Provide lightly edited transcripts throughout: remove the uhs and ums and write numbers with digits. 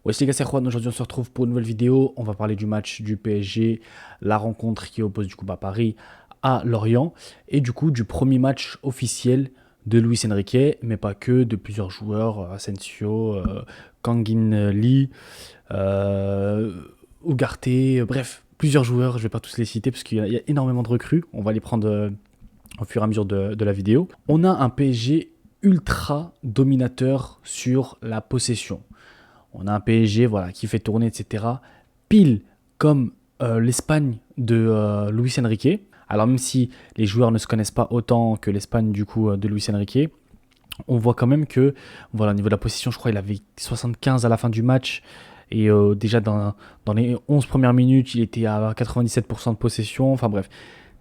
Ouais, c'est les gars, c'est Juan. Aujourd'hui, on se retrouve pour une nouvelle vidéo. On va parler du match du PSG, la rencontre qui oppose du coup Paris à Lorient, et du coup du premier match officiel de Luis Enrique, mais pas que, de plusieurs joueurs, Asensio, Kangin Lee, euh, Ugarte, bref, plusieurs joueurs. Je vais pas tous les citer parce qu'il y a énormément de recrues. On va les prendre au fur et à mesure de la vidéo. On a un PSG ultra dominateur sur la possession. On a un PSG voilà, qui fait tourner, etc. Pile comme l'Espagne de Luis Enrique. Alors même si les joueurs ne se connaissent pas autant que l'Espagne du coup de Luis Enrique, on voit quand même que voilà, au niveau de la possession, je crois qu'il avait 75 à la fin du match. Et déjà dans les 11 premières minutes, il était à 97% de possession. Enfin bref,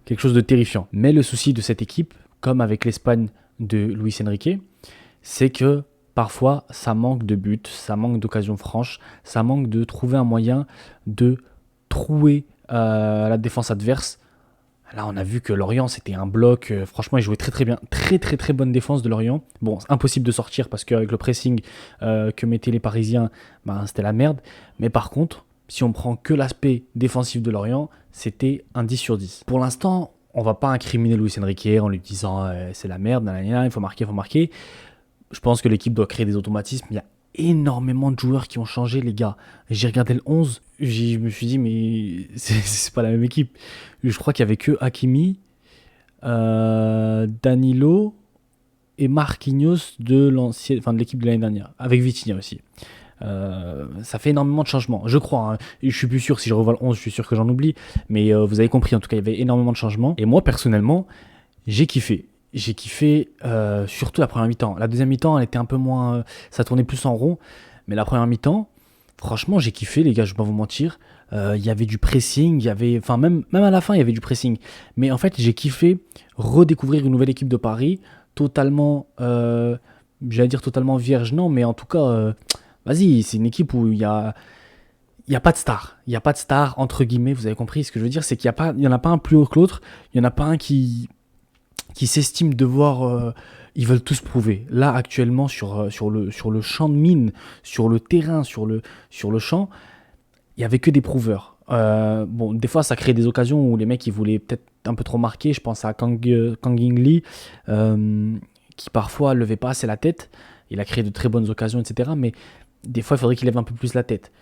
quelque chose de terrifiant. Mais le souci de cette équipe, comme avec l'Espagne de Luis Enrique, c'est que parfois ça manque de buts, ça manque d'occasions franches, ça manque de trouver un moyen de trouer la défense adverse. Là, on a vu que Lorient, c'était un bloc. Franchement, ils jouaient très très bien. Très très très bonne défense de Lorient. Bon, c'est impossible de sortir parce qu'avec le pressing que mettaient les Parisiens, ben, c'était la merde. Mais par contre, si on prend que l'aspect défensif de Lorient, c'était un 10 sur 10. Pour l'instant, on va pas incriminer Luis Enrique en lui disant c'est la merde, nanana, il faut marquer, il faut marquer. Je pense que l'équipe doit créer des automatismes. Il y a énormément de joueurs qui ont changé, les gars. J'ai regardé le 11, je me suis dit, mais c'est pas la même équipe. Je crois qu'il y avait que Hakimi, Danilo et Marquinhos de l'équipe de l'année dernière, avec Vitinha aussi. Ça fait énormément de changements, je crois. Hein. Je suis plus sûr, si je revois le 11, je suis sûr que j'en oublie. Mais vous avez compris, en tout cas, il y avait énormément de changements. Et moi, personnellement, j'ai kiffé. J'ai kiffé surtout la première mi-temps. La deuxième mi-temps, elle était un peu moins. Ça tournait plus en rond. Mais la première mi-temps, franchement, j'ai kiffé, les gars, je vais pas vous mentir. Il y avait du pressing, il y avait. Enfin, même à la fin, il y avait du pressing. Mais en fait, j'ai kiffé redécouvrir une nouvelle équipe de Paris, totalement. J'allais dire totalement vierge, non, mais en tout cas, vas-y, c'est une équipe où il y a pas de star. Il n'y a pas de star, entre guillemets, vous avez compris ce que je veux dire, c'est qu'il y en a pas un plus haut que l'autre. Il n'y en a pas un qui s'estiment devoir. Ils veulent tous prouver. Là, actuellement, sur le champ de mine, sur le terrain, sur le champ, il n'y avait que des prouveurs. Bon, des fois, ça crée des occasions où les mecs ils voulaient peut-être un peu trop marquer. Je pense à Kang In Lee, qui parfois levait pas assez la tête. Il a créé de très bonnes occasions, etc. Mais des fois, il faudrait qu'il lève un peu plus la tête.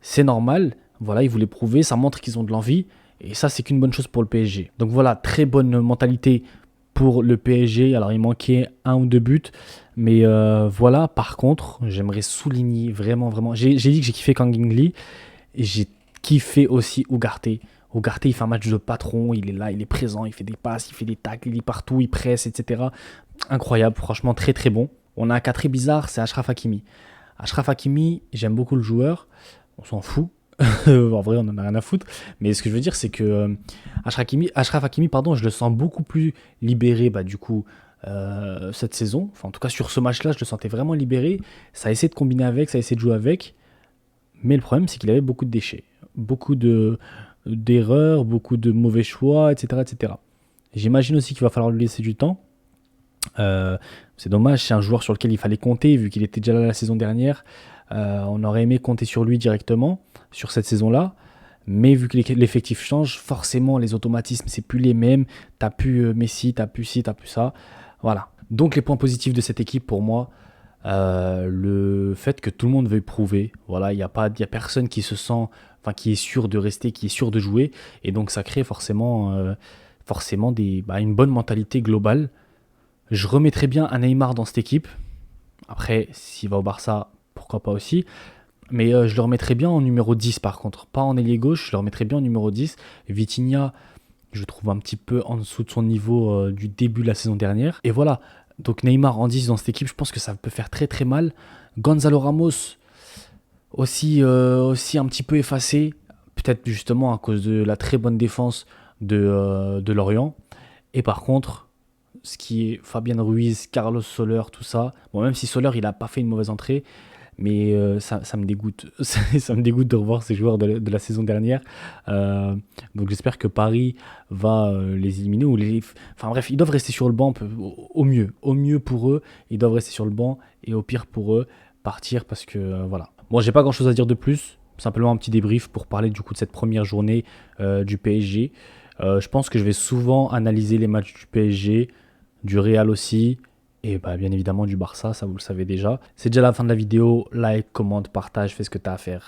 C'est normal. Voilà, ils voulaient prouver. Ça montre qu'ils ont de l'envie. Et ça, c'est qu'une bonne chose pour le PSG. Donc voilà, très bonne mentalité pour le PSG. Alors, il manquait un ou deux buts. Mais voilà, par contre, j'aimerais souligner vraiment, vraiment. J'ai dit que j'ai kiffé Kang In Lee. Et j'ai kiffé aussi Ugarte. Ugarte, il fait un match de patron. Il est là, il est présent. Il fait des passes, il fait des tacles, il est partout, il presse, etc. Incroyable, franchement, très très bon. On a un cas très bizarre, c'est Achraf Hakimi. Achraf Hakimi, j'aime beaucoup le joueur. On s'en fout. En vrai, on en a rien à foutre. Mais ce que je veux dire, c'est que Achraf Hakimi, pardon, je le sens beaucoup plus libéré, bah, du coup, cette saison. Enfin, en tout cas, sur ce match-là, je le sentais vraiment libéré. Ça a essayé de combiner avec, ça a essayé de jouer avec. Mais le problème, c'est qu'il avait beaucoup de déchets. Beaucoup d'erreurs, beaucoup de mauvais choix, etc., etc. J'imagine aussi qu'il va falloir lui laisser du temps. C'est dommage, c'est un joueur sur lequel il fallait compter, vu qu'il était déjà là la saison dernière. On aurait aimé compter sur lui directement, sur cette saison-là. Mais vu que l'effectif change, forcément, les automatismes, c'est plus les mêmes. T'as plus Messi, t'as plus ci, t'as plus ça. Voilà. Donc, les points positifs de cette équipe, pour moi, le fait que tout le monde veuille prouver. Voilà, il y a personne qui se sent, enfin, qui est sûr de rester, qui est sûr de jouer. Et donc, ça crée forcément une bonne mentalité globale. Je remettrais bien un Neymar dans cette équipe. Après, s'il va au Barça, pourquoi pas aussi. Mais je le remettrais bien en numéro 10 par contre. Pas en ailier gauche, je le remettrais bien en numéro 10. Vitinha, je trouve un petit peu en dessous de son niveau du début de la saison dernière. Et voilà, donc Neymar en 10 dans cette équipe, je pense que ça peut faire très très mal. Gonzalo Ramos, aussi un petit peu effacé. Peut-être justement à cause de la très bonne défense de Lorient. Et par contre, ce qui est Fabien Ruiz, Carlos Soler, tout ça. Bon, même si Soler, il n'a pas fait une mauvaise entrée, mais ça me dégoûte. Ça me dégoûte de revoir ces joueurs de la saison dernière. Donc j'espère que Paris va les éliminer. Enfin bref, ils doivent rester sur le banc au mieux. Au mieux pour eux, ils doivent rester sur le banc. Et au pire pour eux, partir parce que voilà. Bon, j'ai pas grand chose à dire de plus. Simplement un petit débrief pour parler du coup de cette première journée du PSG. Je pense que je vais souvent analyser les matchs du PSG, du Real aussi, et bah, bien évidemment du Barça, ça vous le savez déjà. C'est déjà la fin de la vidéo. Like, commente, partage, fais ce que tu as à faire.